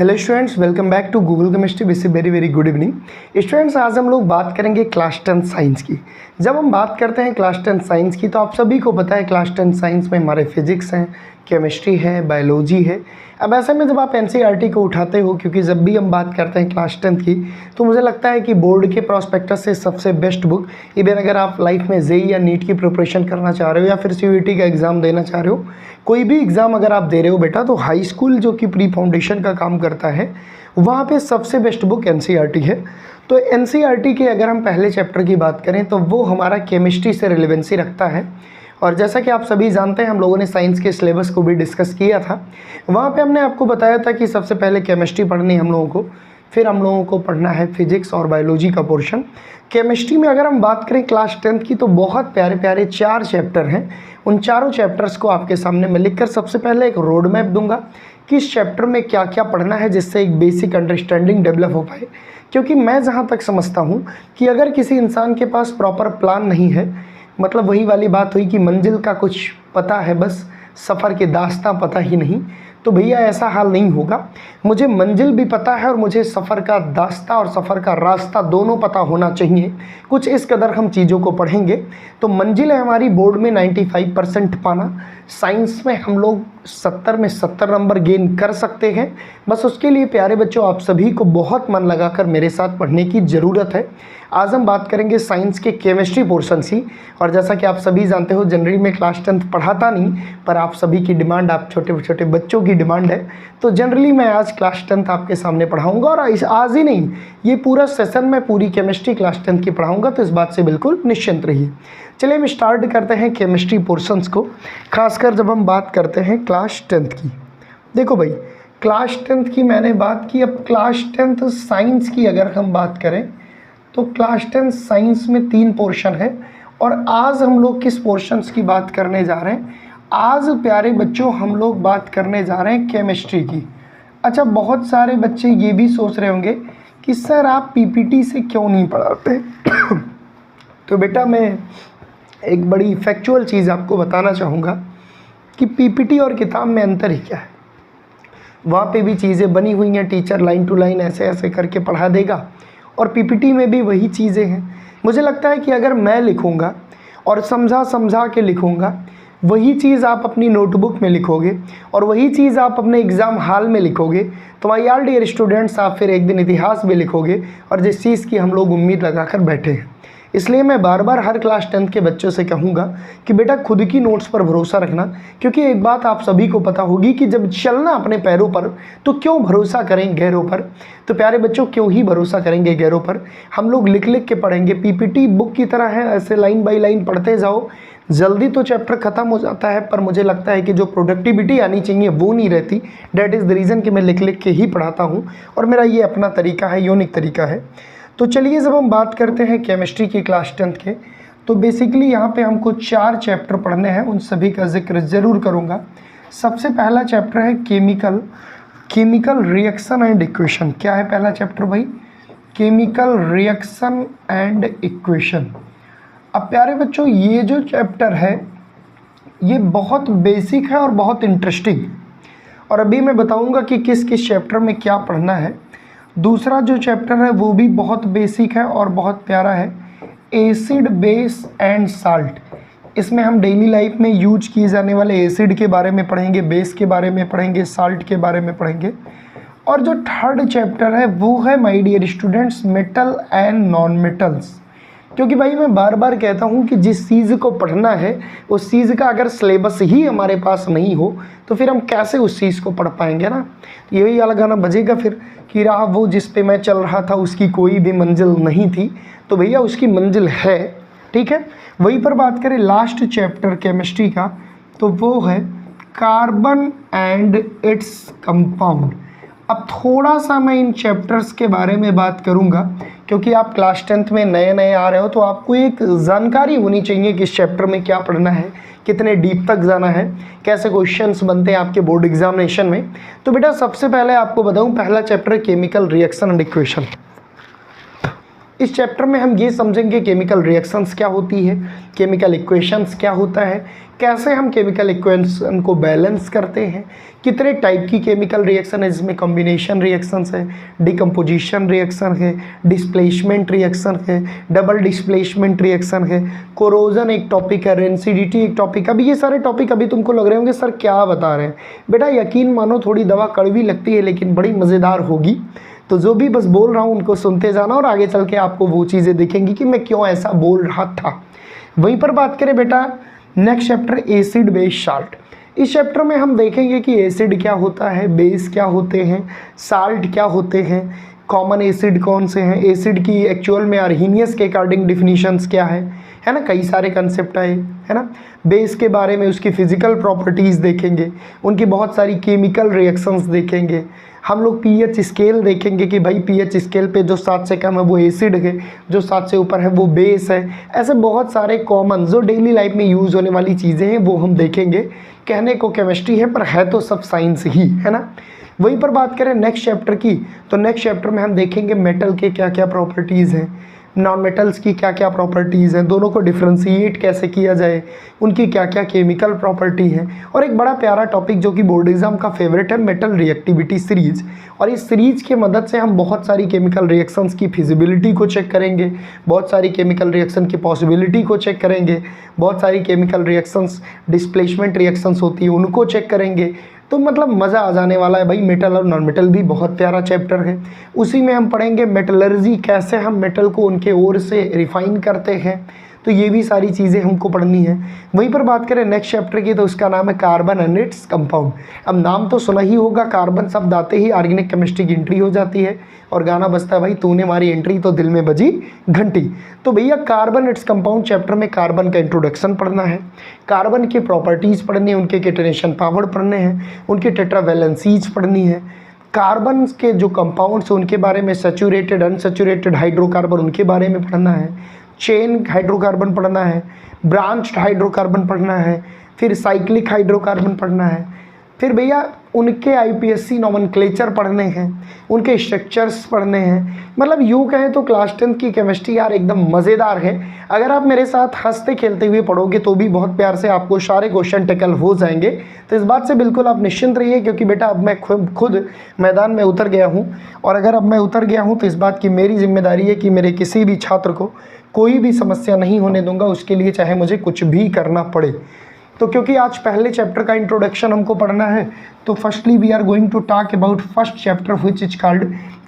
Hello students, welcome back to Google chemistry. Wish very very good evening students. आज हम लोग बात करेंगे क्लास 10 साइंस की। जब हम बात करते हैं क्लास 10 साइंस की तो आप सभी को पता है क्लास 10 साइंस में हमारे फिजिक्स हैं, केमिस्ट्री है, बायोलॉजी है। अब ऐसे में जब आप एनसीईआरटी को उठाते हो, क्योंकि जब भी हम बात करते हैं क्लास 10 की तो मुझे लगता है कि बोर्ड के प्रॉस्पेक्टस से सबसे बेस्ट बुक, इवन अगर आप लाइफ में जेईई या नीट की प्रिपरेशन करना चाह रहे हो या फिर सीयूईटी का एग्ज़ाम देना चाह रहे हो, कोई भी एग्ज़ाम अगर आप दे रहे हो बेटा, तो हाई स्कूल जो कि प्री फाउंडेशन का काम करता है वहाँ पे सबसे बेस्ट बुक एनसीईआरटी है। तो एनसीईआरटी के अगर हम पहले चैप्टर की बात करें तो वो हमारा केमिस्ट्री से रिलेवेंसी रखता है। और जैसा कि आप सभी जानते हैं, हम लोगों ने साइंस के सिलेबस को भी डिस्कस किया था। वहाँ पे हमने आपको बताया था कि सबसे पहले केमिस्ट्री पढ़नी हम लोगों को, फिर हम लोगों को पढ़ना है फिजिक्स और बायोलॉजी का पोर्शन। केमिस्ट्री में अगर हम बात करें क्लास 10 की तो बहुत प्यारे प्यारे 4 चैप्टर हैं। उन चारों चैप्टर्स को आपके सामने मैं लिखकर सबसे पहले एक रोड मैप दूंगा किस चैप्टर में क्या क्या पढ़ना है, जिससे एक बेसिक अंडरस्टैंडिंग डेवलप हो पाए। क्योंकि मैं जहाँ तक समझता हूँ कि अगर किसी इंसान के पास प्रॉपर प्लान नहीं है, मतलब वही वाली बात हुई कि मंजिल का कुछ पता है बस सफ़र के दास्तां पता ही नहीं, तो भैया ऐसा हाल नहीं होगा। मुझे मंजिल भी पता है और मुझे सफ़र का दास्ता और सफ़र का रास्ता दोनों पता होना चाहिए। कुछ इस कदर हम चीज़ों को पढ़ेंगे तो मंजिल है हमारी बोर्ड में 95% पाना। साइंस में हम लोग 70 में 70 नंबर गेन कर सकते हैं। बस उसके लिए प्यारे बच्चों आप सभी को बहुत मन लगाकर मेरे साथ पढ़ने की ज़रूरत है। आज हम बात करेंगे साइंस के केमिस्ट्री पोर्शन की। और जैसा कि आप सभी जानते हो, जनरली मैं क्लास 10 पढ़ाता नहीं, पर आप सभी की डिमांड, आप छोटे छोटे बच्चों की डिमांड है, तो जनरली मैं आज क्लास 10 आपके सामने पढ़ाऊंगा। और आज ही नहीं, ये पूरा सेशन में पूरी केमिस्ट्री क्लास 10 की पढ़ाऊंगा, तो इस बात से बिल्कुल निश्चिंत रहिए। चलिए हम स्टार्ट करते हैं केमिस्ट्री पोर्शंस को, खासकर जब हम बात करते हैं क्लास 10 की। देखो भाई, क्लास 10 की मैंने बात की। अब क्लास 10 साइंस की अगर हम बात करें तो क्लास 10 साइंस में 3 पोर्शन है। और आज हम लोग किस पोर्शंस की बात करने जा रहे हैं? आज प्यारे बच्चों हम लोग बात करने जा रहे हैं केमिस्ट्री की। अच्छा, बहुत सारे बच्चे ये भी सोच रहे होंगे कि सर आप पीपीटी से क्यों नहीं पढ़ाते? तो बेटा मैं एक बड़ी फैक्चुअल चीज़ आपको बताना चाहूँगा कि पीपीटी और किताब में अंतर ही क्या है। वहाँ पे भी चीज़ें बनी हुई हैं, टीचर लाइन टू लाइन ऐसे ऐसे करके पढ़ा देगा, और पीपीटी में भी वही चीज़ें हैं। मुझे लगता है कि अगर मैं लिखूँगा और समझा समझा के लिखूँगा, वही चीज़ आप अपनी नोटबुक में लिखोगे और वही चीज़ आप अपने एग्ज़ाम हॉल में लिखोगे, तो माय यार डियर स्टूडेंट्स, आप फिर एक दिन इतिहास भी लिखोगे, और जिस चीज़ की हम लोग उम्मीद लगाकर बैठे हैं। इसलिए मैं बार बार हर क्लास 10 के बच्चों से कहूँगा कि बेटा खुद की नोट्स पर भरोसा रखना। क्योंकि एक बात आप सभी को पता होगी कि जब चलना अपने पैरों पर तो क्यों भरोसा करें गैरों पर। तो प्यारे बच्चों, क्यों ही भरोसा करेंगे गैरों पर? हम लोग लिख लिख के पढ़ेंगे। पीपीटी बुक की तरह है, ऐसे लाइन बाई लाइन पढ़ते जाओ, जल्दी तो चैप्टर ख़त्म हो जाता है, पर मुझे लगता है कि जो प्रोडक्टिविटी आनी चाहिए वो नहीं रहती। डैट इज़ द रीज़न कि मैं लिख लिख के ही पढ़ाता हूँ, और मेरा ये अपना तरीका है, यूनिक तरीका है। तो चलिए, जब हम बात करते हैं केमिस्ट्री की क्लास 10 के, तो बेसिकली यहाँ पे हमको 4 चैप्टर पढ़ने हैं। उन सभी का जिक्र ज़रूर करूँगा। सबसे पहला चैप्टर है केमिकल रिएक्शन एंड इक्वेशन। क्या है पहला चैप्टर भाई? Chemical reaction and equation. अब प्यारे बच्चों, ये जो चैप्टर है ये बहुत बेसिक है और बहुत इंटरेस्टिंग, और अभी मैं बताऊँगा कि किस किस चैप्टर में क्या पढ़ना है। दूसरा जो चैप्टर है वो भी बहुत बेसिक है और बहुत प्यारा है, एसिड, बेस एंड साल्ट। इसमें हम डेली लाइफ में यूज किए जाने वाले एसिड के बारे में पढ़ेंगे, बेस के बारे में पढ़ेंगे, साल्ट के बारे में पढ़ेंगे। और जो थर्ड चैप्टर है वो है my dear students, metal and non metals. क्योंकि भाई मैं बार बार कहता हूँ कि जिस चीज़ को पढ़ना है उस चीज़ का अगर सिलेबस ही हमारे पास नहीं हो तो फिर हम कैसे उस चीज़ को पढ़ पाएंगे ना। यही वाला गाना बजेगा फिर कि राह वो जिस पे मैं चल रहा था उसकी कोई भी मंजिल नहीं थी। तो भैया उसकी मंजिल है, ठीक है। वहीं पर बात करें लास्ट चैप्टर केमिस्ट्री का, तो वो है कार्बन एंड इट्स कंपाउंड। अब थोड़ा सा मैं इन चैप्टर्स के बारे में बात करूंगा, क्योंकि आप क्लास 10 में नए नए आ रहे हो तो आपको एक जानकारी होनी चाहिए कि इस चैप्टर में क्या पढ़ना है, कितने डीप तक जाना है, कैसे क्वेश्चंस बनते हैं आपके बोर्ड एग्जामिनेशन में। तो बेटा सबसे पहले आपको बताऊं, पहला chapter chemical reaction and equation. इस चैप्टर में हम ये समझेंगे केमिकल रिएक्शंस क्या होती है, केमिकल इक्वेशंस क्या होता है, कैसे हम केमिकल इक्वेशन को बैलेंस करते हैं, कितने टाइप की केमिकल रिएक्शन है जिसमें कॉम्बिनेशन रिएक्शंस है, डिकम्पोजिशन रिएक्शन है, डिस्प्लेसमेंट रिएक्शन है, डबल डिस्प्लेसमेंट रिएक्शन है, कोरोजन एक टॉपिक है, रेंसिडिटी एक टॉपिक। अभी ये सारे टॉपिक अभी तुमको लग रहे होंगे सर क्या बता रहे हैं। बेटा यकीन मानो थोड़ी दवा कड़वी लगती है लेकिन बड़ी मज़ेदार होगी, तो जो भी बस बोल रहा हूँ उनको सुनते जाना और आगे चल के आपको वो चीज़ें दिखेंगी कि मैं क्यों ऐसा बोल रहा था। वहीं पर बात करें बेटा next chapter acid base salt. इस चैप्टर में हम देखेंगे कि एसिड क्या होता है, बेस क्या होते हैं, साल्ट क्या होते हैं, कॉमन एसिड कौन से हैं, एसिड की एक्चुअल में आर्हीनियस के अकॉर्डिंग डिफिनीशंस क्या है ना, कई सारे कंसेप्ट आए है ना। बेस के बारे में उसकी फिजिकल प्रॉपर्टीज़ देखेंगे, उनकी बहुत सारी केमिकल रिएक्शंस देखेंगे। हम लोग पीएच स्केल देखेंगे कि भाई पीएच स्केल पे जो 7 से कम है वो एसिड है, जो 7 से ऊपर है वो बेस है। ऐसे बहुत सारे कॉमन जो डेली लाइफ में यूज़ होने वाली चीज़ें हैं वो हम देखेंगे। कहने को केमिस्ट्री है पर है तो सब साइंस ही है ना। वहीं पर बात करें नेक्स्ट चैप्टर की, तो नेक्स्ट चैप्टर में हम देखेंगे मेटल के क्या क्या प्रॉपर्टीज़ हैं, नॉन मेटल्स की क्या क्या प्रॉपर्टीज़ हैं, दोनों को डिफ्रेंशिएट कैसे किया जाए, उनकी क्या क्या केमिकल प्रॉपर्टी है। और एक बड़ा प्यारा टॉपिक जो कि बोर्ड एग्जाम का फेवरेट है, मेटल रिएक्टिविटी सीरीज। और इस सीरीज की मदद से हम बहुत सारी केमिकल रिएक्शंस की फिजिबिलिटी को चेक करेंगे, बहुत सारी केमिकल रिएक्शन की पॉसिबिलिटी को चेक करेंगे, बहुत सारी केमिकल रिएक्शंस डिस्प्लेसमेंट रिएक्शंस होती है उनको चेक करेंगे। तो मतलब मज़ा आ जाने वाला है भाई। मेटल और नॉन मेटल भी बहुत प्यारा चैप्टर है। उसी में हम पढ़ेंगे मेटलर्जी, कैसे हम मेटल को उनके ओर से रिफाइन करते हैं, तो ये भी सारी चीज़ें हमको पढ़नी है। वहीं पर बात करें नेक्स्ट चैप्टर की, तो उसका नाम है कार्बन एंड इट्स कंपाउंड। अब नाम तो सुना ही होगा, कार्बन शब्द आते ही ऑर्गेनिक केमिस्ट्री की एंट्री हो जाती है और गाना बजता है भाई तूने मारी एंट्री तो दिल में बजी घंटी। तो भैया कार्बन इट्स कंपाउंड चैप्टर में कार्बन का इंट्रोडक्शन पढ़ना है, कार्बन के प्रॉपर्टीज़ पढ़नी है, उनके केटनेशन पावर पढ़ने हैं, उनके टेट्रावैलेंसीज पढ़नी है, कार्बन के जो कंपाउंड्स हैं उनके बारे में, सैचुरेटेड अनसैचुरेटेड हाइड्रोकार्बन उनके बारे में पढ़ना है, चेन हाइड्रोकार्बन पढ़ना है, ब्रांच्ड हाइड्रोकार्बन पढ़ना है, फिर साइक्लिक हाइड्रोकार्बन पढ़ना है, फिर भैया उनके आईपीएससी नोमेनक्लेचर पढ़ने हैं, उनके स्ट्रक्चर्स पढ़ने हैं। मतलब यूँ कहें तो क्लास 10 की केमिस्ट्री यार एकदम मज़ेदार है। अगर आप मेरे साथ हंसते खेलते हुए पढ़ोगे तो भी बहुत प्यार से आपको सारे क्वेश्चन टैकल हो जाएंगे। तो इस बात से बिल्कुल आप निश्चिंत रहिए, क्योंकि बेटा अब मैं खुद मैदान में उतर गया हूँ, और अगर अब मैं उतर गया हूँ तो इस बात की मेरी जिम्मेदारी है कि मेरे किसी भी छात्र को कोई भी समस्या नहीं होने दूंगा, उसके लिए चाहे मुझे कुछ भी करना पड़े। तो क्योंकि आज पहले चैप्टर का इंट्रोडक्शन हमको पढ़ना है, तो firstly we are going to talk about first chapter which is called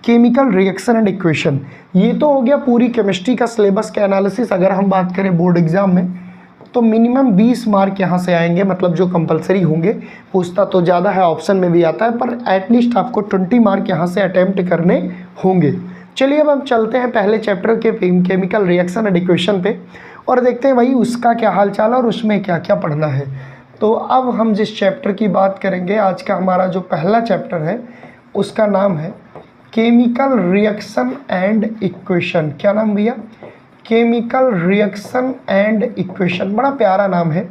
chemical reaction and equation. ये तो हो गया पूरी केमिस्ट्री का सिलेबस का एनालिसिस। अगर हम बात करें बोर्ड एग्जाम में तो मिनिमम 20 मार्क यहाँ से आएंगे, मतलब जो कंपलसरी होंगे। पूछता तो ज़्यादा है, ऑप्शन में भी आता है, पर एटलीस्ट आपको 20 मार्क यहाँ से अटैम्प्ट करने होंगे। चलिए अब हम चलते हैं पहले चैप्टर के केमिकल रिएक्शन एंड इक्वेशन पे और देखते हैं भाई उसका क्या हाल चाल और उसमें क्या क्या पढ़ना है। तो अब हम जिस चैप्टर की बात करेंगे, आज का हमारा जो पहला चैप्टर है उसका नाम है केमिकल रिएक्शन एंड इक्वेशन। क्या नाम भैया? Chemical reaction and equation. बड़ा प्यारा नाम है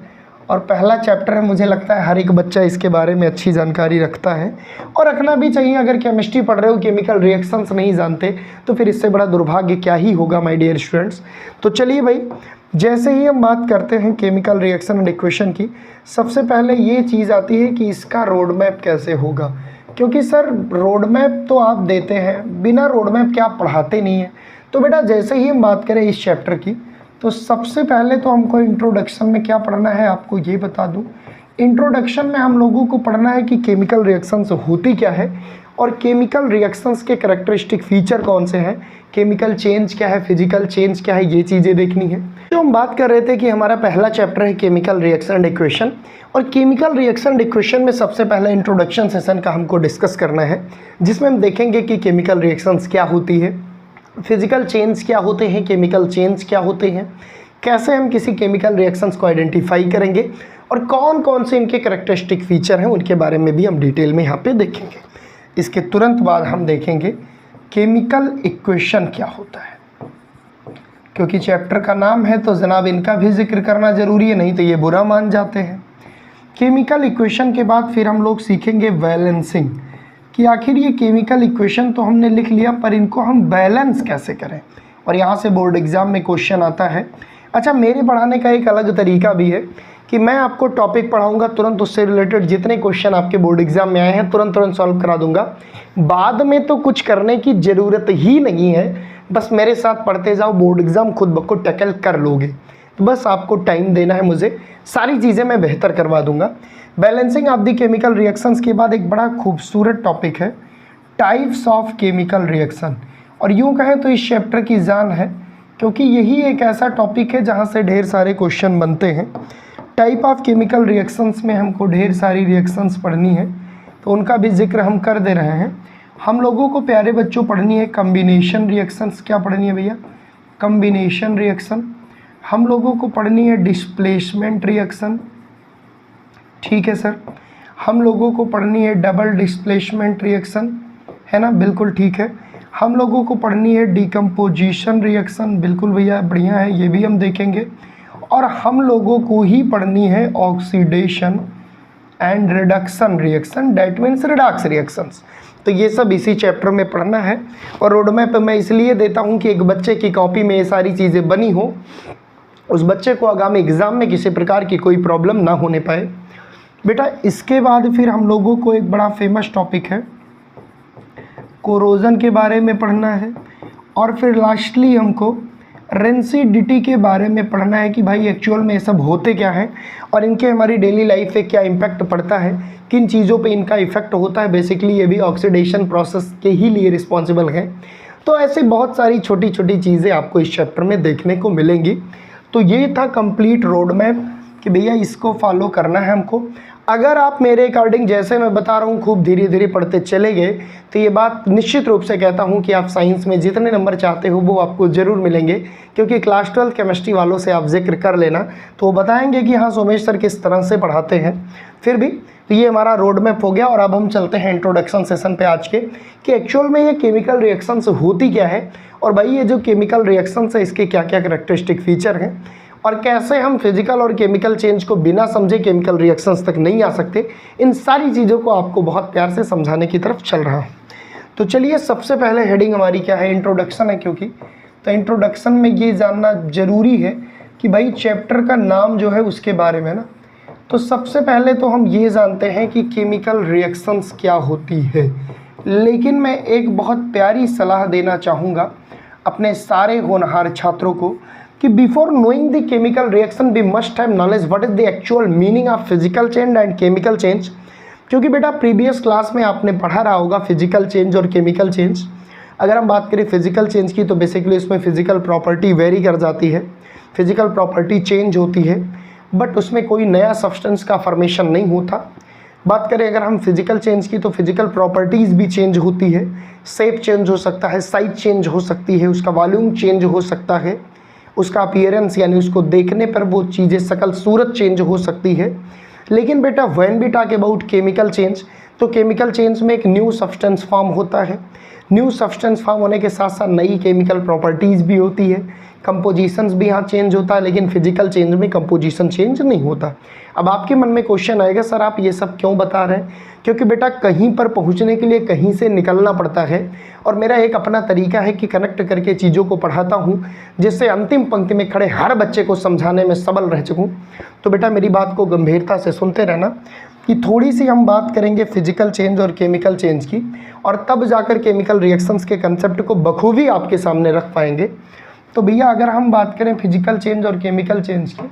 और पहला चैप्टर है। मुझे लगता है हर एक बच्चा इसके बारे में अच्छी जानकारी रखता है और रखना भी चाहिए। अगर केमिस्ट्री पढ़ रहे हो, केमिकल रिएक्शंस नहीं जानते, तो फिर इससे बड़ा दुर्भाग्य क्या ही होगा माय डियर स्टूडेंट्स। तो चलिए भाई, जैसे ही हम बात करते हैं केमिकल रिएक्शन एंड इक्वेशन की, सबसे पहले ये चीज़ आती है कि इसका रोड मैप कैसे होगा। क्योंकि सर रोड मैप तो आप देते हैं, बिना रोड मैप के आप पढ़ाते नहीं हैं। तो बेटा जैसे ही हम बात करें इस चैप्टर की, तो सबसे पहले तो हमको इंट्रोडक्शन में क्या पढ़ना है आपको ये बता दूं। इंट्रोडक्शन में हम लोगों को पढ़ना है कि केमिकल रिएक्शंस होती क्या है और केमिकल रिएक्शंस के कैरेक्टरिस्टिक फीचर कौन से हैं, केमिकल चेंज क्या है, फिजिकल चेंज क्या है, ये चीज़ें देखनी है। तो हम बात कर रहे थे कि हमारा पहला चैप्टर है केमिकल रिएक्शन एंड इक्वेशन, और केमिकल रिएक्शन एंड इक्वेशन में सबसे पहले इंट्रोडक्शन सेशन का हमको डिस्कस करना है, जिसमें हम देखेंगे कि केमिकल रिएक्शंस क्या होती है, फिजिकल चेंज क्या होते हैं, केमिकल चेंज क्या होते हैं, कैसे हम किसी केमिकल रिएक्शंस को आइडेंटिफाई करेंगे और कौन कौन से इनके कैरेक्टरिस्टिक फीचर हैं उनके बारे में भी हम डिटेल में यहाँ पे देखेंगे। इसके तुरंत बाद हम देखेंगे केमिकल इक्वेशन क्या होता है, क्योंकि चैप्टर का नाम है तो जनाब इनका भी जिक्र करना ज़रूरी है, नहीं तो ये बुरा मान जाते हैं। केमिकल इक्वेशन के बाद फिर हम लोग सीखेंगे बैलेंसिंग, कि आखिर ये केमिकल इक्वेशन तो हमने लिख लिया पर इनको हम बैलेंस कैसे करें, और यहाँ से बोर्ड एग्ज़ाम में क्वेश्चन आता है। अच्छा, मेरे पढ़ाने का एक अलग तरीका भी है कि मैं आपको टॉपिक पढ़ाऊंगा, तुरंत उससे रिलेटेड जितने क्वेश्चन आपके बोर्ड एग्जाम में आए हैं तुरंत सॉल्व करा दूंगा। बाद में तो कुछ करने की ज़रूरत ही नहीं है, बस मेरे साथ पढ़ते जाओ, बोर्ड एग्ज़ाम खुद ब खुद टैकल कर लोगे। तो बस आपको टाइम देना है मुझे, सारी चीज़ें मैं बेहतर करवा दूंगा। Balancing of the chemical reactions के बाद एक बड़ा खूबसूरत टॉपिक है टाइप्स ऑफ केमिकल रिएक्शन, और यूँ कहें तो इस चैप्टर की जान है, क्योंकि यही एक ऐसा टॉपिक है जहाँ से ढेर सारे क्वेश्चन बनते हैं। टाइप ऑफ केमिकल रिएक्शंस में हमको ढेर सारी रिएक्शंस पढ़नी है, तो उनका भी जिक्र हम कर दे रहे हैं। हम लोगों को प्यारे बच्चों पढ़नी है कम्बिनेशन रिएक्शंस। क्या पढ़नी है भैया? Combination reaction. हम लोगों को पढ़नी है डिस्प्लेसमेंट रिएक्शन, ठीक है सर। हम लोगों को पढ़नी है डबल डिस्प्लेसमेंट रिएक्शन, है ना, बिल्कुल ठीक है। हम लोगों को पढ़नी है डिकम्पोजिशन रिएक्शन, बिल्कुल भैया बढ़िया है, ये भी हम देखेंगे। और हम लोगों को ही पढ़नी है oxidation and reduction reaction, that means Redux reactions. तो ये सब इसी चैप्टर में पढ़ना है, और रोड मैप मैं इसलिए देता हूँ कि एक बच्चे की कॉपी में ये सारी चीज़ें बनी हो, उस बच्चे को आगामी एग्ज़ाम में किसी प्रकार की कोई प्रॉब्लम ना होने पाए। बेटा इसके बाद फिर हम लोगों को एक बड़ा फेमस टॉपिक है कोरोजन के बारे में पढ़ना है, और फिर लास्टली हमको रेंसिडिटी के बारे में पढ़ना है कि भाई एक्चुअल में ये सब होते क्या है और इनके हमारी डेली लाइफ पे क्या इम्पैक्ट पड़ता है, किन चीज़ों पे इनका इफेक्ट होता है। बेसिकली ये भी ऑक्सीडेशन प्रोसेस के ही लिए रिस्पॉन्सिबल है। तो ऐसे बहुत सारी छोटी छोटी चीज़ें आपको इस चैप्टर में देखने को मिलेंगी। तो ये था कंप्लीट रोड मैप कि भैया इसको फॉलो करना है हमको। अगर आप मेरे अकॉर्डिंग जैसे मैं बता रहा हूँ खूब धीरे धीरे पढ़ते चले गए, तो ये बात निश्चित रूप से कहता हूँ कि आप साइंस में जितने नंबर चाहते हो वो आपको ज़रूर मिलेंगे, क्योंकि क्लास 12 केमिस्ट्री वालों से आप जिक्र कर लेना तो वो बताएंगे कि हाँ सोमेश सर किस तरह से पढ़ाते हैं। फिर भी तो ये हमारा रोड मैप हो गया, और अब हम चलते हैं इंट्रोडक्शन सेशन पे आज के, कि एक्चुअल में ये केमिकल रिएक्शंस होती क्या है, और भाई ये जो केमिकल रिएक्शंस है इसके क्या क्या करैक्टरिस्टिक फीचर हैं, और कैसे हम फिजिकल और केमिकल चेंज को बिना समझे केमिकल रिएक्शंस तक नहीं आ सकते। इन सारी चीज़ों को आपको बहुत प्यार से समझाने की तरफ चल रहा हूँ। तो चलिए सबसे पहले हेडिंग हमारी क्या है, इंट्रोडक्शन है, क्योंकि तो इंट्रोडक्शन में ये जानना ज़रूरी है कि भाई चैप्टर का नाम जो है उसके बारे में ना। तो सबसे पहले तो हम ये जानते हैं कि केमिकल रिएक्शंस क्या होती है, लेकिन मैं एक बहुत प्यारी सलाह देना चाहूँगा अपने सारे होनहार छात्रों को कि before knowing the chemical reaction we must have knowledge what is the actual meaning of physical change and chemical change. क्योंकि बेटा प्रीवियस क्लास में आपने पढ़ा रहा होगा फिजिकल चेंज और केमिकल चेंज। अगर हम बात करें फिजिकल चेंज की तो बेसिकली उसमें फिजिकल प्रॉपर्टी वेरी कर जाती है, फिजिकल प्रॉपर्टी चेंज होती है, बट उसमें कोई नया सब्सटेंस का फॉर्मेशन नहीं होता। बात करें अगर हम फिजिकल चेंज की तो फिजिकल प्रॉपर्टीज़ भी चेंज होती है, शेप चेंज हो सकता है, साइज चेंज हो सकती है, उसका वॉल्यूम चेंज हो सकता है, उसका अपीयरेंस यानी उसको देखने पर वो चीज़ें शकल सूरत चेंज हो सकती है। लेकिन बेटा when we talk about chemical change, तो केमिकल चेंज में एक न्यू सब्सटेंस फॉर्म होता है। न्यू सब्सटेंस फॉर्म होने के साथ साथ नई केमिकल प्रॉपर्टीज़ भी होती है, कंपोजिशंस भी यहाँ चेंज होता है, लेकिन फिजिकल चेंज में कंपोजिशन चेंज नहीं होता। अब आपके मन में क्वेश्चन आएगा सर आप ये सब क्यों बता रहे हैं? क्योंकि बेटा कहीं पर पहुँचने के लिए कहीं से निकलना पड़ता है, और मेरा एक अपना तरीका है कि कनेक्ट करके चीज़ों को पढ़ाता हूँ जिससे अंतिम पंक्ति में खड़े हर बच्चे को समझाने में सबल रह सकूँ। तो बेटा मेरी बात को गंभीरता से सुनते रहना कि थोड़ी सी हम बात करेंगे फिजिकल चेंज और केमिकल चेंज की, और तब जाकर केमिकल रिएक्शंस के कंसेप्ट को बखूबी आपके सामने रख पाएंगे। तो भैया अगर हम बात करें फिजिकल चेंज और केमिकल चेंज की,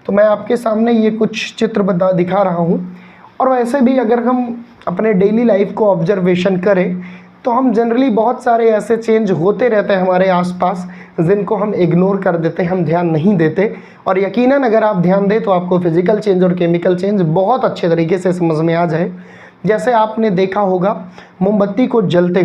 तो मैं आपके सामने ये कुछ चित्र दिखा रहा हूँ। और वैसे भी अगर हम अपने डेली लाइफ को ऑब्जर्वेशन करें तो हम जनरली बहुत सारे ऐसे चेंज होते रहते हैं हमारे आसपास जिनको हम इग्नोर कर देते हैं, हम ध्यान नहीं देते। और यकीनन अगर आप ध्यान दें तो आपको फिजिकल चेंज और केमिकल चेंज बहुत अच्छे तरीके से समझ में आ जाए। जैसे आपने देखा होगा मोमबत्ती को जलते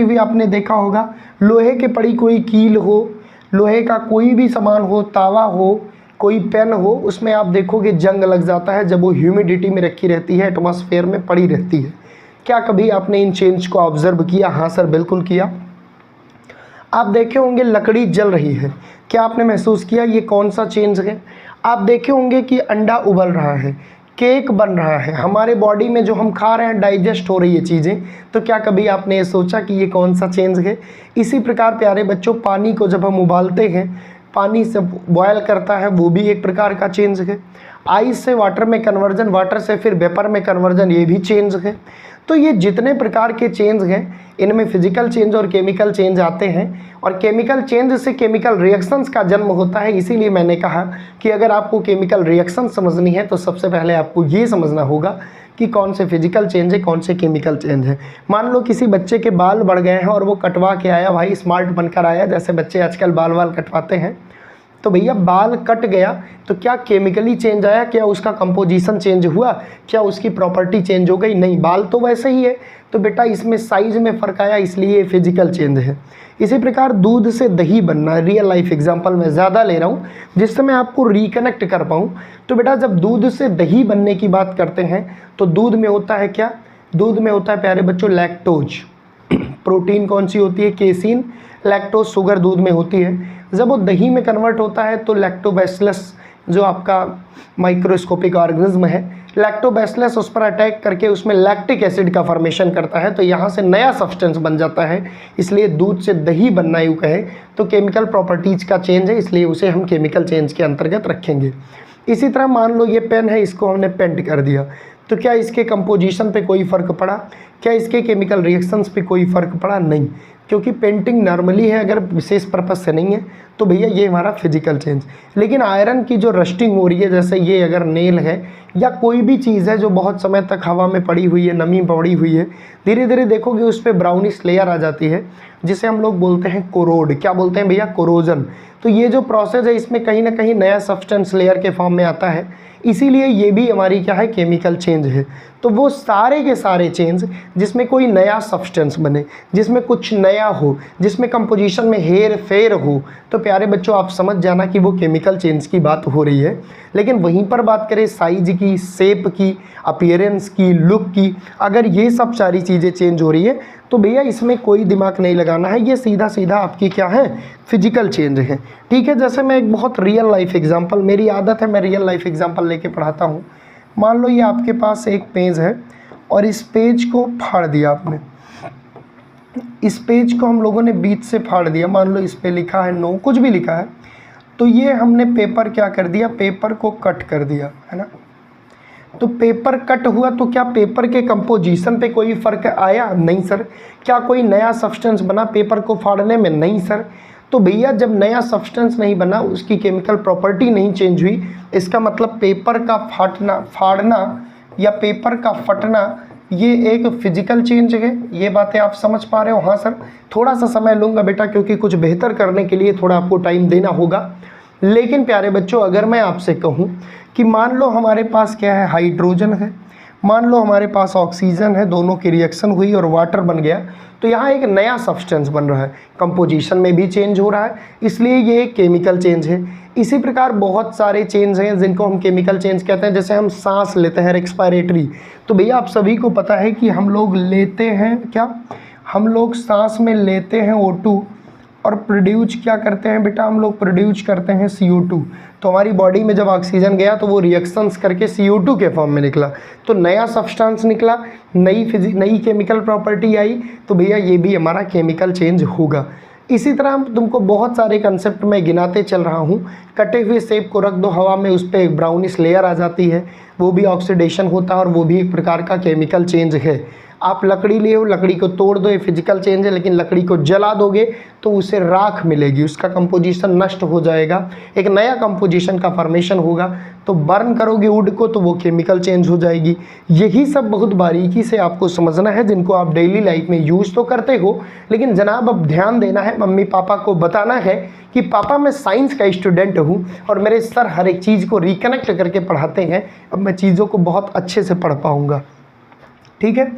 हुए आपने देखा होगा, लोहे के पड़ी कोई कील हो, लोहे का कोई भी सामान हो, तावा हो, कोई पेन हो, उसमें आप देखोगे जंग लग जाता है जब वो ह्यूमिडिटी में रखी रहती है, एटमॉस्फेयर में पड़ी रहती है। क्या कभी आपने इन चेंज को ऑब्जर्व किया? हाँ सर बिल्कुल किया। आप देखे होंगे लकड़ी जल रही है, क्या आपने महसूस किया ये कौन सा चेंज है? आप देखे होंगे कि अंडा उबल रहा है, केक बन रहा है हमारे बॉडी में, जो हम खा रहे हैं डाइजेस्ट हो रही है चीज़ें, तो क्या कभी आपने ये सोचा कि ये कौन सा चेंज है? इसी प्रकार प्यारे बच्चों, पानी को जब हम उबालते हैं, पानी से बॉयल करता है, वो भी एक प्रकार का चेंज है। आइस से वाटर में कन्वर्जन, वाटर से फिर वेपर में कन्वर्जन, ये भी चेंज है। तो ये जितने प्रकार के चेंज हैं, इनमें फिजिकल चेंज और केमिकल चेंज आते हैं, और केमिकल चेंज से केमिकल रिएक्शंस का जन्म होता है। इसीलिए मैंने कहा कि अगर आपको केमिकल रिएक्शन समझनी है तो सबसे पहले आपको ये समझना होगा कि कौन से फिजिकल चेंज है, कौन से केमिकल चेंज है। मान लो किसी बच्चे के बाल बढ़ गए हैं और वो कटवा के आया, भाई स्मार्ट बनकर आया, जैसे बच्चे आजकल बाल कटवाते हैं, तो भैया बाल कट गया तो क्या केमिकली चेंज आया? क्या उसका कंपोजिशन चेंज हुआ? क्या उसकी प्रॉपर्टी चेंज हो गई? नहीं, बाल तो वैसे ही है। तो बेटा इसमें साइज में फ़र्क आया, इसलिए फिजिकल चेंज है। इसी प्रकार दूध से दही बनना, रियल लाइफ एग्जांपल मैं ज़्यादा ले रहा हूँ जिससे मैं आपको रिकनेक्ट कर पाऊँ। तो बेटा जब दूध से दही बनने की बात करते हैं तो दूध में होता है क्या? दूध में होता है प्यारे बच्चों लैक्टोज। प्रोटीन कौन सी होती है? केसिन। लैक्टोज शुगर दूध में होती है। जब वो दही में कन्वर्ट होता है तो लैक्टोबैसिलस, जो आपका माइक्रोस्कोपिक ऑर्गेनिज्म है, लैक्टोबैसिलस उस पर अटैक करके उसमें लैक्टिक एसिड का फॉर्मेशन करता है, तो यहाँ से नया सब्सटेंस बन जाता है। इसलिए दूध से दही बनना यूँ कहे तो केमिकल प्रॉपर्टीज़ का चेंज है, इसलिए उसे हम केमिकल चेंज के अंतर्गत रखेंगे। इसी तरह मान लो ये पेन है, इसको हमने पेंट कर दिया, तो क्या इसके कंपोजिशन पे कोई फ़र्क पड़ा? क्या इसके केमिकल रिएक्शंस पे कोई फ़र्क पड़ा? नहीं, क्योंकि पेंटिंग नॉर्मली है, अगर विशेष पर्पज़ से नहीं है तो भैया ये हमारा फिजिकल चेंज। लेकिन आयरन की जो रस्टिंग हो रही है, जैसे ये अगर नेल है या कोई भी चीज़ है जो बहुत समय तक हवा में पड़ी हुई है, नमी पड़ी हुई है, धीरे धीरे देखोगे उस पर ब्राउनिश लेयर आ जाती है, जिसे हम लोग बोलते हैं कोरोड। क्या बोलते हैं भैया? कोरोजन। तो ये जो प्रोसेस है इसमें कहीं ना कहीं नया सब्सटेंस लेयर के फॉर्म में आता है, इसीलिए ये भी हमारी क्या है? केमिकल चेंज है। तो वो सारे के सारे चेंज जिसमें कोई नया सब्सटेंस बने, जिसमें कुछ नया हो, जिसमें कंपोजिशन में हेर फेर हो, तो प्यारे बच्चों आप समझ जाना कि वो केमिकल चेंज की बात हो रही है। लेकिन वहीं पर बात करें साइज की, शेप की, अपीयरेंस की, लुक की, अगर ये सब सारी चीज़ें चेंज हो रही है तो भैया इसमें कोई दिमाग नहीं लगाना है, ये सीधा सीधा आपकी क्या है? फिजिकल चेंज है। ठीक है, जैसे मैं एक बहुत रियल लाइफ एग्जांपल, मेरी आदत है मैं रियल लाइफ एग्जांपल लेके पढ़ाता हूँ। मान लो ये आपके पास एक पेज है और इस पेज को फाड़ दिया आपने, इस पेज को हम लोगों ने बीच से फाड़ दिया, मान लो इस पे लिखा है नो, कुछ भी लिखा है, तो ये हमने पेपर क्या कर दिया? पेपर को कट कर दिया, है ना। तो पेपर कट हुआ तो क्या पेपर के कंपोजिशन पे कोई फ़र्क आया? नहीं सर। क्या कोई नया सब्सटेंस बना पेपर को फाड़ने में? नहीं सर। तो भैया जब नया सब्सटेंस नहीं बना, उसकी केमिकल प्रॉपर्टी नहीं चेंज हुई, इसका मतलब पेपर का फाड़ना या पेपर का फटना ये एक फिजिकल चेंज है। ये बातें आप समझ पा रहे हो? हाँ सर। थोड़ा सा समय लूँगा बेटा, क्योंकि कुछ बेहतर करने के लिए थोड़ा आपको टाइम देना होगा। लेकिन प्यारे बच्चों अगर मैं आपसे कहूँ कि मान लो हमारे पास क्या है? हाइड्रोजन है, मान लो हमारे पास ऑक्सीजन है, दोनों की रिएक्शन हुई और वाटर बन गया, तो यहाँ एक नया सब्सटेंस बन रहा है, कंपोजिशन में भी चेंज हो रहा है, इसलिए ये एक केमिकल चेंज है। इसी प्रकार बहुत सारे चेंज हैं जिनको हम केमिकल चेंज कहते हैं। जैसे हम सांस लेते हैं, एक्सपायरेटरी, तो भैया आप सभी को पता है कि हम लोग लेते हैं क्या? हम लोग सांस में लेते हैं O2 और प्रोड्यूस क्या करते हैं बेटा? हम लोग प्रोड्यूस करते हैं CO2। तो हमारी बॉडी में जब ऑक्सीजन गया तो वो रिएक्शंस करके CO2 के फॉर्म में निकला, तो नया सब्सटेंस निकला, नई केमिकल प्रॉपर्टी आई, तो भैया ये भी हमारा केमिकल चेंज होगा। इसी तरह तुमको बहुत सारे कंसेप्ट में गिनाते चल रहा हूँ। कटे हुए सेब को रख दो हवा में, उस पर एक ब्राउनिश लेयर आ जाती है, वो भी ऑक्सीडेशन होता है और वो भी एक प्रकार का केमिकल चेंज है। आप लकड़ी ले हो, लकड़ी को तोड़ दो, ये फिजिकल चेंज है, लेकिन लकड़ी को जला दोगे तो उसे राख मिलेगी, उसका कंपोजिशन नष्ट हो जाएगा, एक नया कंपोजिशन का फॉर्मेशन होगा। तो बर्न करोगे वुड को तो वो केमिकल चेंज हो जाएगी। यही सब बहुत बारीकी से आपको समझना है, जिनको आप डेली लाइफ में यूज़ तो करते हो, लेकिन जनाब अब ध्यान देना है, मम्मी पापा को बताना है कि पापा मैं साइंस का स्टूडेंट हूँ और मेरे सर हर एक चीज़ को रिकनेक्ट करके पढ़ाते हैं, अब मैं चीज़ों को बहुत अच्छे से पढ़ पाऊँगा। ठीक है।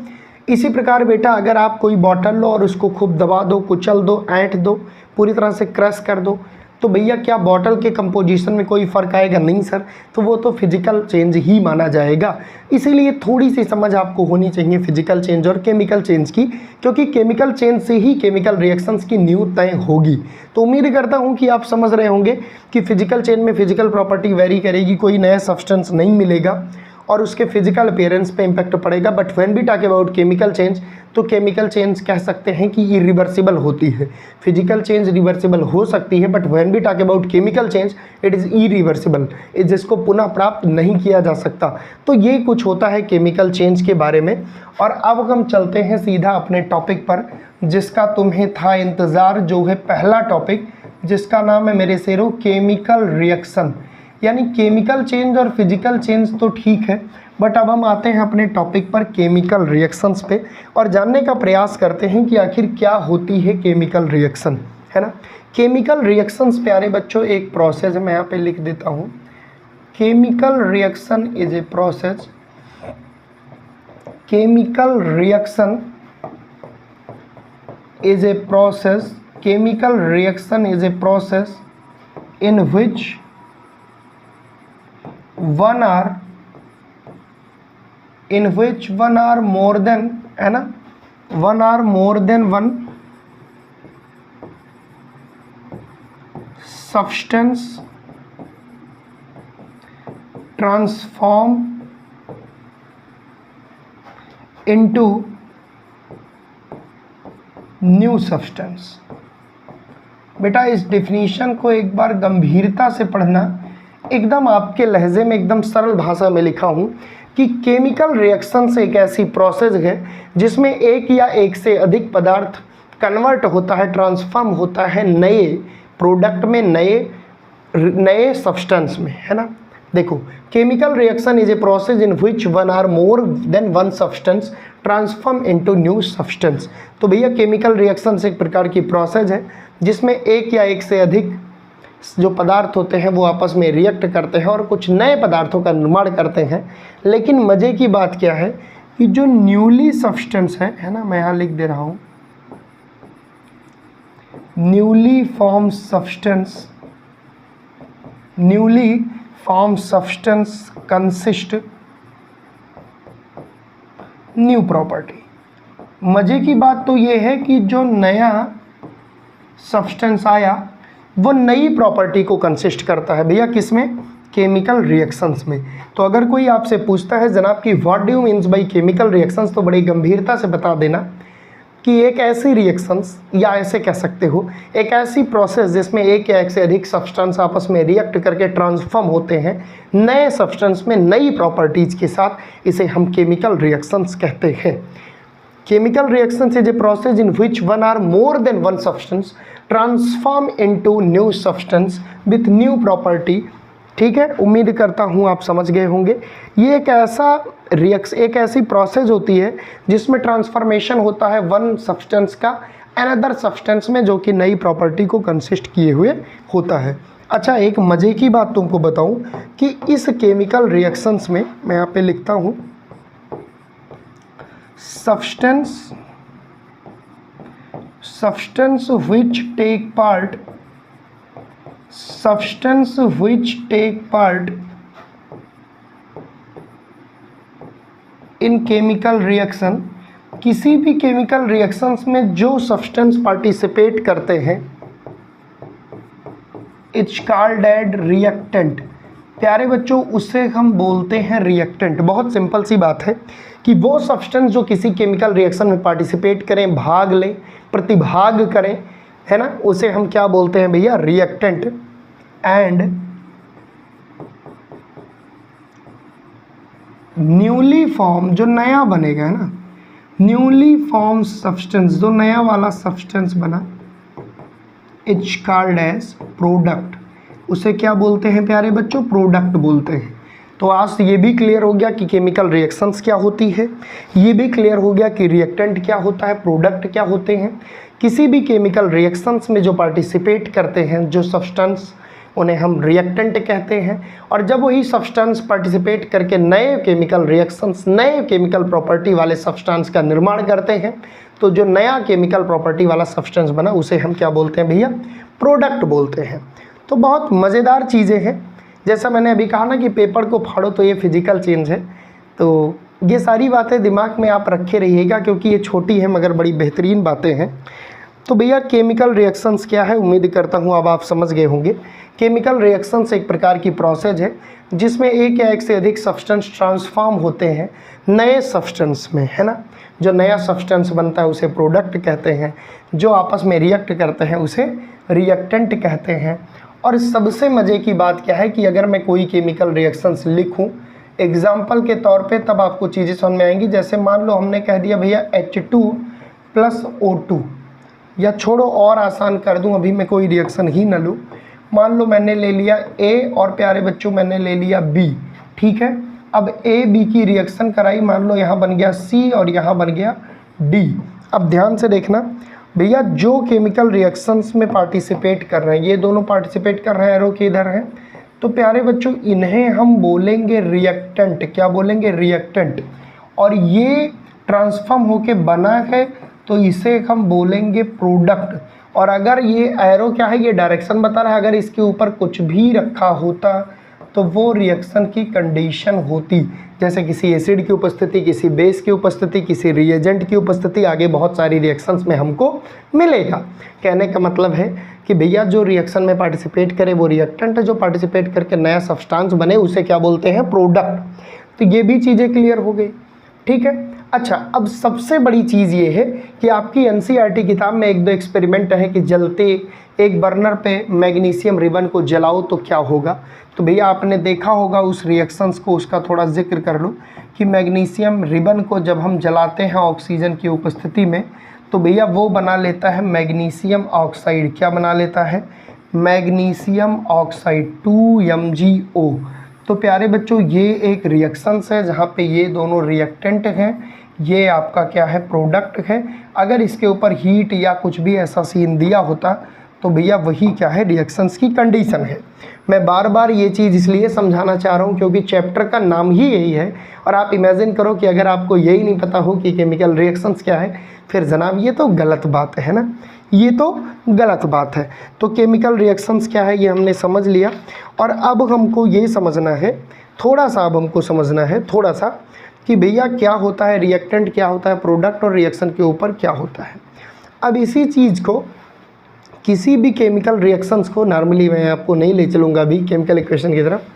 इसी प्रकार बेटा अगर आप कोई बॉटल लो और उसको खूब दबा दो, कुचल दो, ऐंठ दो, पूरी तरह से क्रश कर दो, तो भैया क्या बॉटल के कंपोजिशन में कोई फ़र्क आएगा? नहीं सर। तो वो तो फिजिकल चेंज ही माना जाएगा। इसीलिए थोड़ी सी समझ आपको होनी चाहिए फिजिकल चेंज और केमिकल चेंज की, क्योंकि केमिकल चेंज से ही केमिकल रिएक्शंस की नींव तय होगी। तो उम्मीद करता हूँ कि आप समझ रहे होंगे कि फिजिकल चेंज में फिजिकल प्रॉपर्टी वेरी करेगी, कोई नया सब्सटेंस नहीं मिलेगा। और उसके फिजिकल अपीयरेंस पे इम्पैक्ट पड़ेगा। But when be talk about chemical change, तो केमिकल चेंज कह सकते हैं कि इरिवर्सिबल होती है। फिजिकल चेंज रिवर्सिबल हो सकती है, but when be talk about chemical change it is irreversible, जिसको पुनः प्राप्त नहीं किया जा सकता। तो ये कुछ होता है केमिकल चेंज के बारे में। और अब हम चलते हैं सीधा अपने टॉपिक पर, जिसका तुम्हें था इंतज़ार, जो है पहला टॉपिक, जिसका नाम है मेरे शेरों केमिकल रिएक्शन। यानी केमिकल चेंज और फिजिकल चेंज तो ठीक है, बट अब हम आते हैं अपने टॉपिक पर केमिकल रिएक्शंस पे और जानने का प्रयास करते हैं कि आखिर क्या होती है केमिकल रिएक्शन, है ना। केमिकल रिएक्शंस प्यारे बच्चों एक प्रोसेस है, मैं यहाँ पे लिख देता हूँ। Chemical reaction is a process, chemical reaction is a process, chemical reaction is a process in which one or more than, है ना, one or more than one substance transform into new substance. बेटा इस definition को एक बार गंभीरता से पढ़ना, एकदम आपके लहजे में एकदम सरल भाषा में लिखा हूँ कि केमिकल रिएक्शन से एक ऐसी प्रोसेस है जिसमें एक या एक से अधिक पदार्थ कन्वर्ट होता है, ट्रांसफॉर्म होता है नए प्रोडक्ट में, नए सब्सटेंस में, है ना। देखो, chemical reaction is a process in which one or more than one substance transform into new substance. तो भैया केमिकल रिएक्शन एक प्रकार की प्रोसेस है जिसमें एक या एक से अधिक जो पदार्थ होते हैं वो आपस में रिएक्ट करते हैं और कुछ नए पदार्थों का निर्माण करते हैं। लेकिन मज़े की बात क्या है कि जो न्यूली सब्सटेंस है ना, मैं यहाँ लिख दे रहा हूँ, newly form substance consist new property. मज़े की बात तो ये है कि जो नया सब्सटेंस आया वो नई प्रॉपर्टी को कंसिस्ट करता है भैया, किसमें, केमिकल रिएक्शंस में। तो अगर कोई आपसे पूछता है जनाब कि what do you means by chemical reactions, तो बड़ी गंभीरता से बता देना कि एक ऐसी रिएक्शंस, या ऐसे कह सकते हो एक ऐसी प्रोसेस जिसमें एक या एक से अधिक सब्सटेंस आपस में रिएक्ट करके ट्रांसफॉर्म होते हैं नए सब्सटेंस में नई प्रॉपर्टीज़ के साथ, इसे हम केमिकल रिएक्शंस कहते हैं। Chemical reactions is a process in which one or more than one substance transform into new substance with new property. ठीक है, उम्मीद करता हूँ आप समझ गए होंगे। ये एक ऐसी प्रोसेस होती है जिसमें ट्रांसफॉर्मेशन होता है वन सब्सटेंस का अनदर सब्सटेंस में, जो कि नई प्रॉपर्टी को कंसिस्ट किए हुए होता है। अच्छा, एक मज़े की बात तुमको बताऊं कि इस केमिकल रिएक्शंस में मैं यहाँ पे लिखता हूँ substance which take part in chemical reaction, किसी भी केमिकल रिएक्शंस में जो सब्सटेंस पार्टिसिपेट करते हैं इट्स कॉल्ड एड रिएक्टेंट। प्यारे बच्चों, उससे हम बोलते हैं रिएक्टेंट। बहुत सिंपल सी बात है कि वो सब्सटेंस जो किसी केमिकल रिएक्शन में पार्टिसिपेट करें, भाग लें, प्रतिभाग करें, है ना, उसे हम क्या बोलते हैं भैया, रिएक्टेंट। एंड न्यूली फॉर्म, जो नया बनेगा, है ना, न्यूली फॉर्म सब्सटेंस, जो नया वाला सब्सटेंस बना, इट्स कॉल्ड एज प्रोडक्ट। उसे क्या बोलते हैं प्यारे बच्चों, प्रोडक्ट बोलते हैं। तो आज ये भी क्लियर हो गया कि केमिकल रिएक्शंस क्या होती है, ये भी क्लियर हो गया कि रिएक्टेंट क्या होता है, प्रोडक्ट क्या होते हैं। किसी भी केमिकल रिएक्शंस में जो पार्टिसिपेट करते हैं जो सब्सटेंस, उन्हें हम रिएक्टेंट कहते हैं। और जब वही सब्सटेंस पार्टिसिपेट करके नए केमिकल रिएक्शंस, नए केमिकल प्रॉपर्टी वाले सब्सटेंस का निर्माण करते हैं, तो जो नया केमिकल प्रॉपर्टी वाला सब्सटेंस बना उसे हम क्या बोलते हैं भैया, प्रोडक्ट बोलते हैं। तो बहुत मज़ेदार चीज़ें हैं। जैसा मैंने अभी कहा ना कि पेपर को फाड़ो तो ये फिजिकल चेंज है। तो ये सारी बातें दिमाग में आप रखे रहिएगा, क्योंकि ये छोटी हैं मगर बड़ी बेहतरीन बातें हैं। तो भैया केमिकल रिएक्शंस क्या है, उम्मीद करता हूँ अब आप समझ गए होंगे। केमिकल रिएक्शंस एक प्रकार की प्रोसेस है जिसमें एक या एक से अधिक सब्सटेंस ट्रांसफॉर्म होते हैं नए सब्सटेंस में, है ना। जो नया सब्सटेंस बनता है उसे प्रोडक्ट कहते हैं, जो आपस में रिएक्ट करते हैं उसे रिएक्टेंट कहते हैं। और सबसे मज़े की बात क्या है कि अगर मैं कोई केमिकल रिएक्शंस लिखूं एग्जाम्पल के तौर पे, तब आपको चीज़ें समझ में आएंगी। जैसे मान लो हमने कह दिया भैया H2 + O2, या छोड़ो और आसान कर दूं, अभी मैं कोई रिएक्शन ही न लूँ। मान लो मैंने ले लिया A और प्यारे बच्चों मैंने ले लिया B, ठीक है। अब A B की रिएक्शन कराई, मान लो यहाँ बन गया C और यहाँ बन गया D। अब ध्यान से देखना भैया, जो केमिकल रिएक्शंस में पार्टिसिपेट कर रहे हैं, ये दोनों पार्टिसिपेट कर रहे हैं, एरो के इधर हैं, तो प्यारे बच्चों इन्हें हम बोलेंगे रिएक्टेंट। क्या बोलेंगे? रिएक्टेंट। और ये ट्रांसफॉर्म होके बना है तो इसे हम बोलेंगे प्रोडक्ट। और अगर ये एरो क्या है, ये डायरेक्शन बता रहा है, अगर इसके ऊपर कुछ भी रखा होता तो वो रिएक्शन की कंडीशन होती। जैसे किसी एसिड की उपस्थिति, किसी बेस की उपस्थिति, किसी रिएजेंट की उपस्थिति, आगे बहुत सारी रिएक्शंस में हमको मिलेगा। कहने का मतलब है कि भैया जो रिएक्शन में पार्टिसिपेट करे वो रिएक्टेंट है, जो पार्टिसिपेट करके नया सब्सटेंस बने उसे क्या बोलते हैं? प्रोडक्ट। तो ये भी चीज़ें क्लियर हो गई, ठीक है। अच्छा, अब सबसे बड़ी चीज़ ये है कि आपकी एनसीईआरटी किताब में एक दो एक्सपेरिमेंट है कि जलते एक बर्नर पे मैग्नीशियम रिबन को जलाओ तो क्या होगा। तो भैया आपने देखा होगा उस रिएक्शंस को, उसका थोड़ा जिक्र कर लो कि मैग्नीशियम रिबन को जब हम जलाते हैं ऑक्सीजन की उपस्थिति में, तो भैया वो बना लेता है मैग्नीशियम ऑक्साइड। क्या बना लेता है? Magnesium oxide, 2MgO। तो प्यारे बच्चों ये एक रिएक्शंस है जहाँ पे ये दोनों रिएक्टेंट हैं, ये आपका क्या है? प्रोडक्ट है। अगर इसके ऊपर हीट या कुछ भी ऐसा सीन दिया होता तो भैया वही क्या है? रिएक्शंस की कंडीशन है। मैं बार बार ये चीज़ इसलिए समझाना चाह रहा हूँ क्योंकि चैप्टर का नाम ही यही है। और आप इमेजिन करो कि अगर आपको यही नहीं पता हो कि केमिकल रिएक्शंस क्या है, फिर जनाब ये तो गलत बात है ना, ये तो गलत बात है। तो केमिकल रिएक्शंस क्या है ये हमने समझ लिया। और अब हमको ये समझना है, थोड़ा सा अब हमको समझना है थोड़ा सा कि भैया क्या होता है रिएक्टेंट, क्या होता है प्रोडक्ट, और रिएक्शन के ऊपर क्या होता है। अब इसी चीज़ को किसी भी केमिकल रिएक्शंस को, नॉर्मली मैं आपको नहीं ले चलूँगा अभी केमिकल इक्वेशन की तरफ,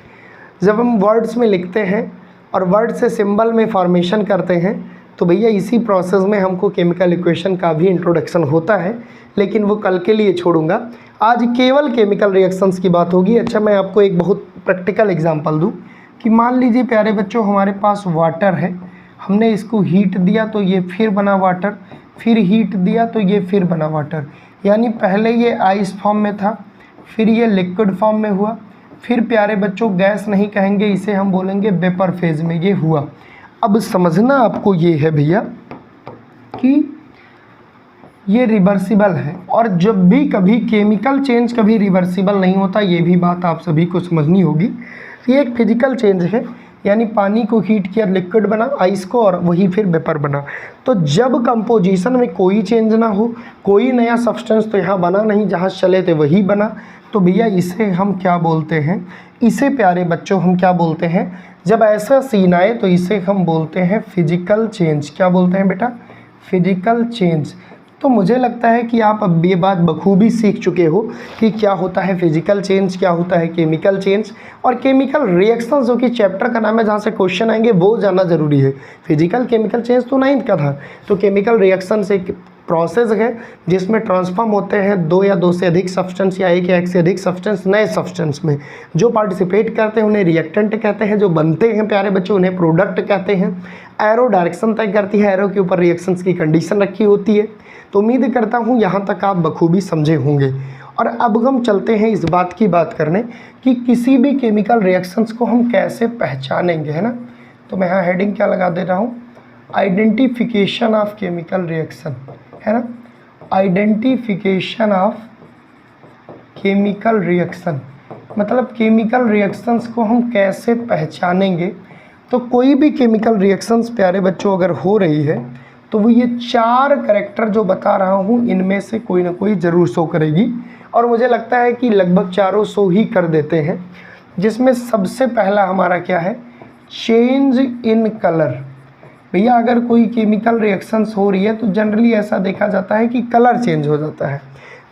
जब हम वर्ड्स में लिखते हैं और वर्ड से सिंबल में फॉर्मेशन करते हैं तो भैया इसी प्रोसेस में हमको केमिकल इक्वेशन का भी इंट्रोडक्शन होता है, लेकिन वो कल के लिए छोड़ूंगा। आज केवल केमिकल रिएक्शंस की बात होगी। अच्छा, मैं आपको एक बहुत प्रैक्टिकल एग्जांपल दूं कि मान लीजिए प्यारे बच्चों हमारे पास वाटर है, हमने इसको हीट दिया तो ये फिर बना वाटर, फिर हीट दिया तो ये फिर बना वाटर। यानी पहले ये आइस फॉर्म में था, फिर ये लिक्विड फॉर्म में हुआ, फिर प्यारे बच्चों गैस नहीं कहेंगे, इसे हम बोलेंगे वेपर फेज में ये हुआ। अब समझना आपको ये है भैया कि ये रिवर्सिबल है, और जब भी कभी केमिकल चेंज कभी रिवर्सिबल नहीं होता, ये भी बात आप सभी को समझनी होगी। ये एक फिजिकल चेंज है, यानी पानी को हीट किया लिक्विड बना, आइस को, और वही फिर वेपर बना। तो जब कंपोजिशन में कोई चेंज ना हो, कोई नया सब्सटेंस तो यहाँ बना नहीं, जहाँ चले थे वही बना, तो भैया इसे हम क्या बोलते हैं? इसे प्यारे बच्चों हम क्या बोलते हैं? जब ऐसा सीन आए तो इसे हम बोलते हैं फिजिकल चेंज। क्या बोलते हैं बेटा? Physical change. तो मुझे लगता है कि आप अब ये बात बखूबी सीख चुके हो कि क्या होता है फिजिकल चेंज, क्या होता है केमिकल चेंज, और केमिकल रिएक्शंस जो कि चैप्टर का नाम है जहाँ से क्वेश्चन आएंगे वो जानना ज़रूरी है। फिजिकल केमिकल चेंज तो 9th का था। तो केमिकल रिएक्शंस एक प्रोसेस है जिसमें ट्रांसफॉर्म होते हैं दो या दो से अधिक सब्सटेंस या एक से अधिक सब्सटेंस नए सब्सटेंस में। जो पार्टिसिपेट करते हैं उन्हें रिएक्टेंट कहते हैं, जो बनते हैं प्यारे बच्चों उन्हें प्रोडक्ट कहते हैं। एरो डायरेक्शन तय करती है, एरो के ऊपर रिएक्शंस की कंडीशन रखी होती है। तो उम्मीद करता हूँ यहाँ तक आप बखूबी समझे होंगे। और अब हम चलते हैं इस बात की बात करने कि किसी भी केमिकल रिएक्शंस को हम कैसे पहचानेंगे, है ना। तो मैं यहाँ हेडिंग क्या लगा दे रहा हूँ? आइडेंटिफिकेशन ऑफ केमिकल रिएक्शन, है ना। आइडेंटिफिकेशन ऑफ केमिकल रिएक्शन मतलब केमिकल रिएक्शंस को हम कैसे पहचानेंगे। तो कोई भी केमिकल रिएक्शंस प्यारे बच्चों अगर हो रही है तो वो ये 4 कैरेक्टर जो बता रहा हूँ इनमें से कोई ना कोई ज़रूर शो करेगी, और मुझे लगता है कि लगभग चारों शो ही कर देते हैं। जिसमें सबसे पहला हमारा क्या है? Change in colour. भैया अगर कोई केमिकल रिएक्शंस हो रही है तो जनरली ऐसा देखा जाता है कि कलर चेंज हो जाता है।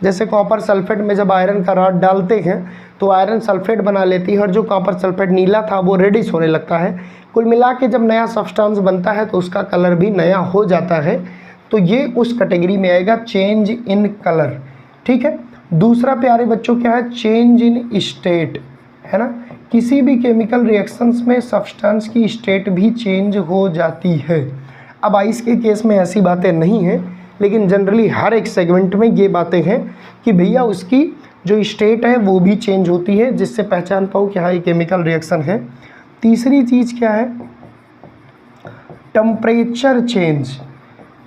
जैसे कॉपर सल्फेट में जब आयरन का रॉड डालते हैं तो आयरन सल्फेट बना लेती है और जो कॉपर सल्फेट नीला था वो रेडिश होने लगता है। कुल मिला के जब नया सब्सटेंस बनता है तो उसका कलर भी नया हो जाता है। तो ये उस कैटेगरी में आएगा चेंज इन कलर। ठीक है। दूसरा प्यारे बच्चों क्या है, चेंज इन स्टेट, है ना। किसी भी केमिकल रिएक्शंस में सब्सटेंस की स्टेट भी चेंज हो जाती है। अब आइस के केस में ऐसी बातें नहीं हैं, लेकिन जनरली हर एक सेगमेंट में ये बातें हैं कि भैया उसकी जो स्टेट है वो भी चेंज होती है, जिससे पहचान पाओ कि हाँ ये केमिकल रिएक्शन है। तीसरी चीज़ क्या है, टेम्परेचर चेंज।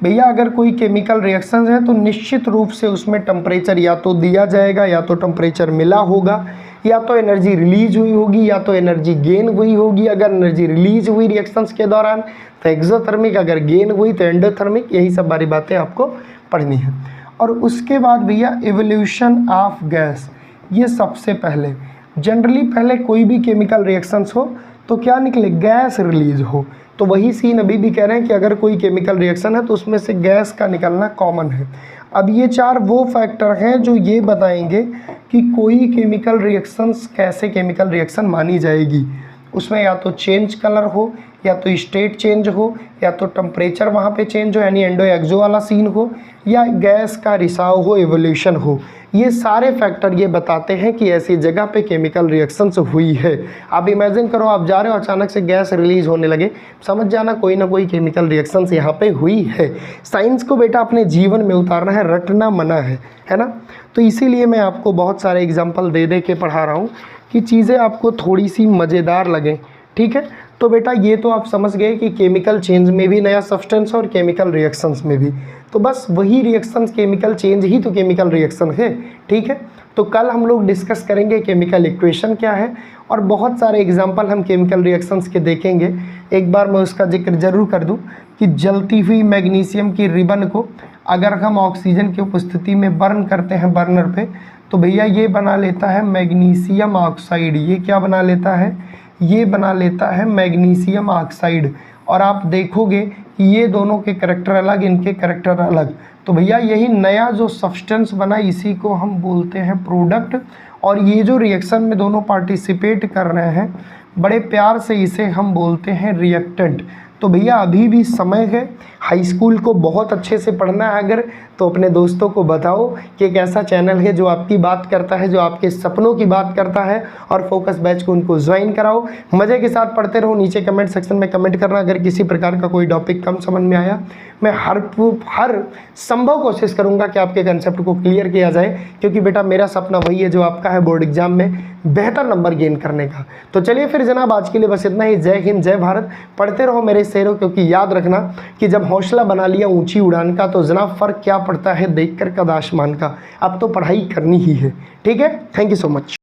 भैया अगर कोई केमिकल रिएक्शन है तो निश्चित रूप से उसमें टेम्परेचर या तो दिया जाएगा, या तो टेम्परेचर मिला होगा, या तो एनर्जी रिलीज हुई होगी, या तो एनर्जी गेन हुई होगी। अगर एनर्जी रिलीज हुई रिएक्शंस के दौरान तो एक्सोथर्मिक, अगर गेन हुई तो एंडोथर्मिक। यही सब बारी बातें आपको पढ़नी है। और उसके बाद भैया इवोल्यूशन ऑफ गैस, ये सबसे पहले जनरली पहले कोई भी केमिकल रिएक्शंस हो तो क्या निकले, गैस रिलीज हो। तो वही सीन अभी भी कह रहे हैं कि अगर कोई केमिकल रिएक्शन है तो उसमें से गैस का निकलना कॉमन है। अब ये चार वो फैक्टर हैं जो ये बताएंगे कि कोई केमिकल रिएक्शंस कैसे केमिकल रिएक्शन मानी जाएगी। उसमें या तो चेंज कलर हो, या तो स्टेट चेंज हो, या तो टेम्परेचर वहाँ पे चेंज हो यानी एंडो एक्सो वाला सीन हो, या गैस का रिसाव हो, एवोल्यूशन हो। ये सारे फैक्टर ये बताते हैं कि ऐसी जगह पे केमिकल रिएक्शंस हुई है। आप इमेजिन करो आप जा रहे हो, अचानक से गैस रिलीज होने लगे, समझ जाना कोई ना कोई केमिकल रिएक्शंस यहाँ पे हुई है। साइंस को बेटा अपने जीवन में उतारना है, रटना मना है ना। तो इसीलिए मैं आपको बहुत सारे एग्जाम्पल दे दे के पढ़ा रहा हूँ कि चीज़ें आपको थोड़ी सी मज़ेदार लगें। ठीक है। तो बेटा ये तो आप समझ गए कि केमिकल चेंज में भी नया सब्सटेंस और केमिकल रिएक्शंस में भी। तो बस वही रिएक्शंस केमिकल चेंज ही तो केमिकल रिएक्शन है। ठीक है। तो कल हम लोग डिस्कस करेंगे केमिकल इक्वेशन क्या है, और बहुत सारे एग्जांपल हम केमिकल रिएक्शंस के देखेंगे। एक बार मैं उसका जिक्र ज़रूर कर दूं कि जलती हुई मैग्नीशियम की रिबन को अगर हम ऑक्सीजन की उपस्थिति में बर्न करते हैं बर्नर पे, तो भैया ये बना लेता है मैग्नीशियम ऑक्साइड। ये क्या बना लेता है, ये बना लेता है मैग्नीशियम ऑक्साइड। और आप देखोगे कि ये दोनों के करैक्टर अलग, इनके करैक्टर अलग। तो भैया यही नया जो सब्सटेंस बना इसी को हम बोलते हैं प्रोडक्ट। और ये जो रिएक्शन में दोनों पार्टिसिपेट कर रहे हैं, बड़े प्यार से इसे हम बोलते हैं रिएक्टेंट। तो भैया अभी भी समय है, हाई स्कूल को बहुत अच्छे से पढ़ना है अगर, तो अपने दोस्तों को बताओ कि एक ऐसा चैनल है जो आपकी बात करता है, जो आपके सपनों की बात करता है, और फोकस बैच को उनको ज्वाइन कराओ। मज़े के साथ पढ़ते रहो। नीचे कमेंट सेक्शन में कमेंट करना अगर किसी प्रकार का कोई टॉपिक कम समझ में आया। मैं हर संभव कोशिश करूँगा कि आपके कंसेप्ट को क्लियर किया जाए, क्योंकि बेटा मेरा सपना वही है जो आपका है, बोर्ड एग्जाम में बेहतर नंबर गेन करने का। तो चलिए फिर जनाब आज के लिए बस इतना ही। जय हिंद, जय भारत। पढ़ते रहो मेरे शेरों, क्योंकि याद रखना कि जब हौसला बना लिया ऊंची उड़ान का तो जनाब फ़र्क क्या पड़ता है देखकर कद आसमान का। अब तो पढ़ाई करनी ही है। ठीक है। Thank you so much.